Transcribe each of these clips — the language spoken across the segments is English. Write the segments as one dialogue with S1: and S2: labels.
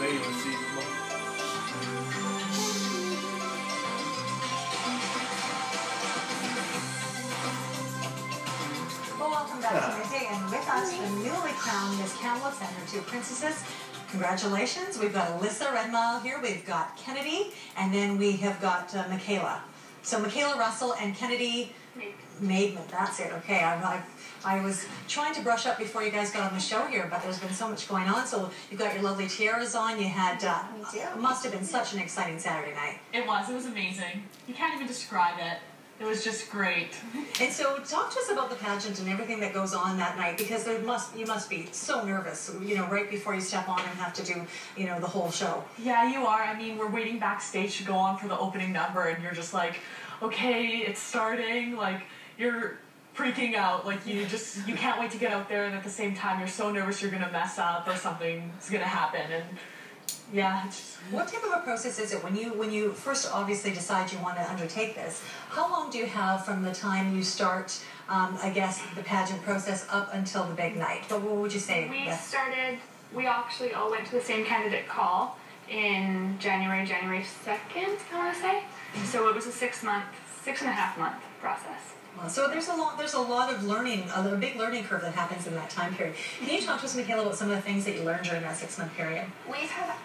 S1: ready. Let's see. Come on.
S2: Well, welcome back to Midday, and with us, the newly crowned Miss Kamloops and her two princesses. Congratulations. We've got Alyssa Redmile here, we've got Kennedy, and then we have got Michaela. So Michaela Russell and Kennedy Maidman, that's it, okay. I was trying to brush up before you guys got on the show here, but there's been so much going on. So you've got your lovely tiaras on, you had, it must have been such an exciting Saturday night.
S3: It was amazing. You can't even describe it. It was just great.
S2: And so talk to us about the pageant and everything that goes on that night, because you must be so nervous, you know, right before you step on and have to do, you know, the whole show.
S3: Yeah, you are. I mean, we're waiting backstage to go on for the opening number, and you're just like, okay, it's starting. Like, you're freaking out. Like, you can't wait to get out there, and at the same time, you're so nervous you're gonna mess up or something's gonna happen. And yeah, it's just...
S2: What type of a process is it when you first obviously decide you want to undertake this? How long do you have from the time you start, I guess, the pageant process up until the big night? But what would you say?
S4: We actually all went to the same candidate call in January 2nd, I want to say. So it was a 6.5 month process.
S2: So there's a lot of learning, a big learning curve that happens in that time period. Can you talk to us, Michaela, about some of the things that you learned during that 6-month period?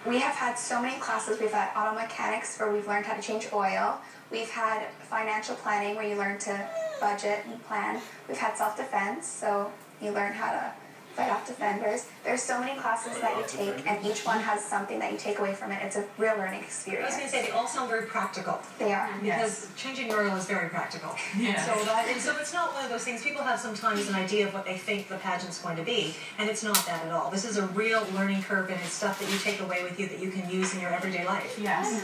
S5: We have had so many classes. We've had auto mechanics where we've learned how to change oil. We've had financial planning where you learn to budget and plan. We've had self-defense, so you learn how to fight off defenders. There's so many classes that you take, and each one has something that you take away from it. It's a real learning experience.
S2: I was going to say, they all sound very practical.
S5: They are.
S2: Because changing your oil is very practical.
S3: Yes.
S2: And so it's not one of those things, people have sometimes an idea of what they think the pageant's going to be, and it's not that at all. This is a real learning curve, and it's stuff that you take away with you that you can use in your everyday life.
S3: Yes.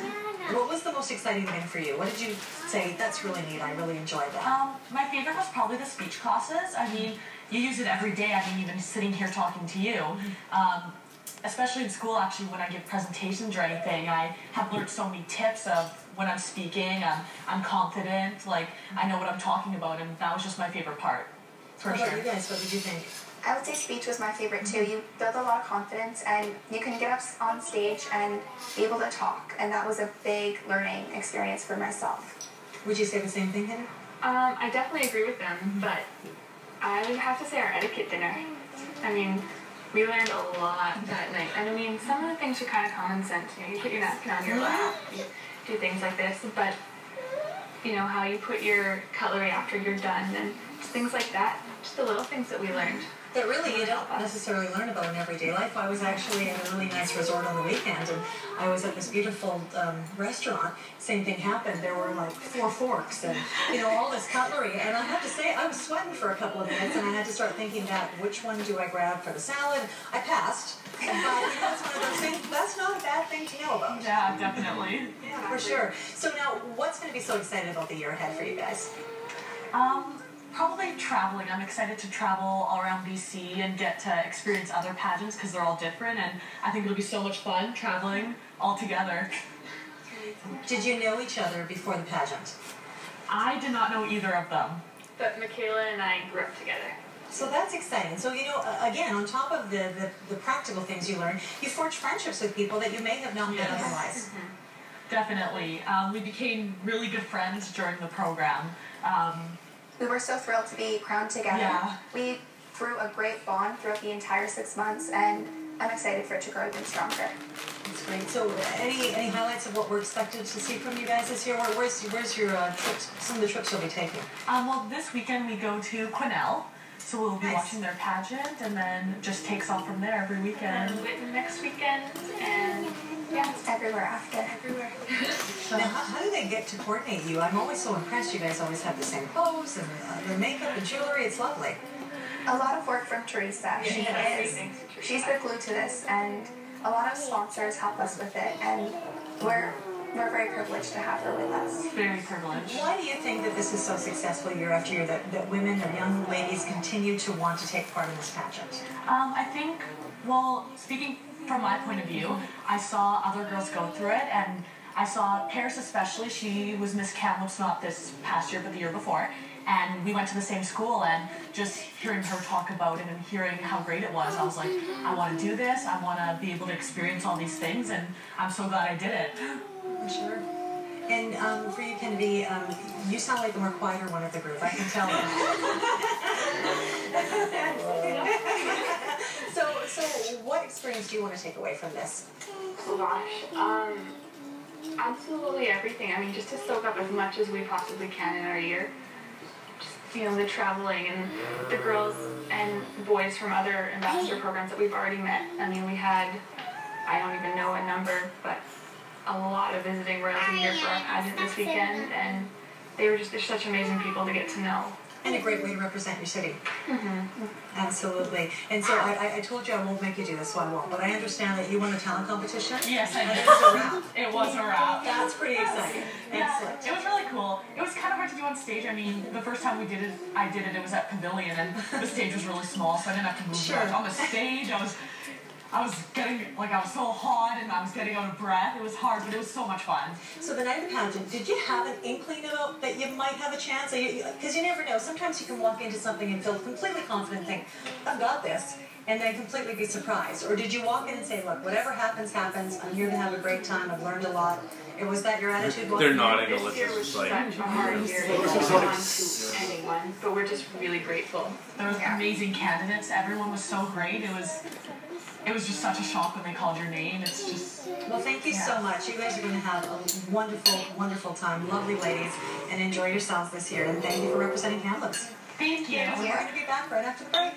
S2: What was the most exciting thing for you? What did you say, that's really neat, I really enjoyed that?
S3: My favorite was probably the speech classes. I mean, you use it every day. I mean, even sitting here talking to you. Especially in school, actually, when I give presentations or anything, I have learned so many tips of when I'm speaking. I'm confident, like, I know what I'm talking about, and that was just my favorite part, for sure.
S2: How about you guys? What did you think?
S5: I would say speech was my favorite too. You build a lot of confidence, and you can get up on stage and be able to talk, and that was a big learning experience for myself.
S2: Would you say the same thing, Henry?
S4: I definitely agree with them, but I would have to say our etiquette dinner. I mean, we learned a lot that night. And I mean, some of the things are kind of common sense. You know, you put your napkin on your lap, you do things like this, but you know, how you put your cutlery after you're done, and just things like that. Just the little things that we learned.
S2: That really you don't necessarily learn about in everyday life. I was actually at a really nice resort on the weekend, and I was at this beautiful restaurant. Same thing happened. There were like 4 forks and, you know, all this cutlery. And I have to say, I was sweating for a couple of minutes, and I had to start thinking that, which one do I grab for the salad? I passed. But, you know, it's one of those things, that's not a bad thing to know about.
S3: Yeah, definitely.
S2: Yeah, for sure. So now, what's going to be so exciting about the year ahead for you guys?
S3: Probably traveling. I'm excited to travel all around BC and get to experience other pageants because they're all different, and I think it'll be so much fun traveling all together.
S2: Did you know each other before the pageant?
S3: I did not know either of them.
S4: But Michaela and I grew up together.
S2: So that's exciting. So, you know, again, on top of the practical things you learn, you forge friendships with people that you may have not met otherwise.
S3: Definitely. We became really good friends during the program.
S5: We were so thrilled to be crowned together.
S3: Yeah.
S5: We grew a great bond throughout the entire 6 months, and I'm excited for it to grow even stronger.
S2: That's great. So, any highlights of what we're expected to see from you guys this year? Where's your trips? Some of the trips you'll be taking?
S3: Well, this weekend we go to Quesnel, so we'll be watching their pageant, and then just takes off from there every weekend.
S4: And Whitman next weekend, and yeah,
S5: everywhere after.
S4: everywhere.
S2: Now, how do they get to coordinate you? I'm always so impressed. You guys always have the same clothes and the makeup and jewelry. It's lovely.
S5: A lot of work from Teresa. She's the glue to this, and a lot of sponsors help us with it, and we're very privileged to have her with us.
S3: Very privileged.
S2: Why do you think that this is so successful year after year, that women and young ladies continue to want to take part in this pageant?
S3: I think, well, speaking from my point of view, I saw other girls go through it, and I saw Paris especially. She was Miss Kamloops not this past year, but the year before. And we went to the same school, and just hearing her talk about it and hearing how great it was, I was like, I want to do this. I want to be able to experience all these things, and I'm so glad I did it.
S2: Sure. And for you, Kennedy, you sound like the more quieter one of the group. I can tell. So what experience do you want to take away from this?
S4: Oh gosh, absolutely everything. I mean, just to soak up as much as we possibly can in our year. Just, you know, the traveling and the girls and boys from other ambassador programs that we've already met. I mean, we had, I don't even know a number, but a lot of visiting royalty here for our pageant this weekend, and they're such amazing people to get to know.
S2: And a great way to represent your city. Absolutely. And so I told you I won't make you do this, so I won't. But I understand that you won the talent competition.
S3: Yes, I did.
S2: It was a wrap.
S3: It was a wrap.
S2: That's pretty exciting.
S3: Yeah,
S2: Excellent.
S3: it was really cool. It was kind of hard to do on stage. I mean, the first time I did it, it was at Pavilion, and the stage was really small, so I didn't have to move much. On the stage, I was so hot and I was getting out of breath. It was hard, but it was so much fun.
S2: So the night of the pageant, did you have an inkling about that you might have a chance? Because you never know. Sometimes you can walk into something and feel completely confident, think, I've got this, and then completely be surprised. Or did you walk in and say, look, whatever happens, happens. I'm here to have a great time. I've learned a lot. Was that your attitude?
S1: They're nodding.
S4: This year was such a hard year to hold on to anyone, but we're just really grateful.
S3: There were amazing candidates. Everyone was so great. It was just such a shock when they called your name. It's just...
S2: Well, thank you so much. You guys are going to have a wonderful, wonderful time. Lovely ladies. And enjoy yourselves this year. And thank you for representing Kamloops.
S3: Thank you.
S2: And we're going to be back right after the break.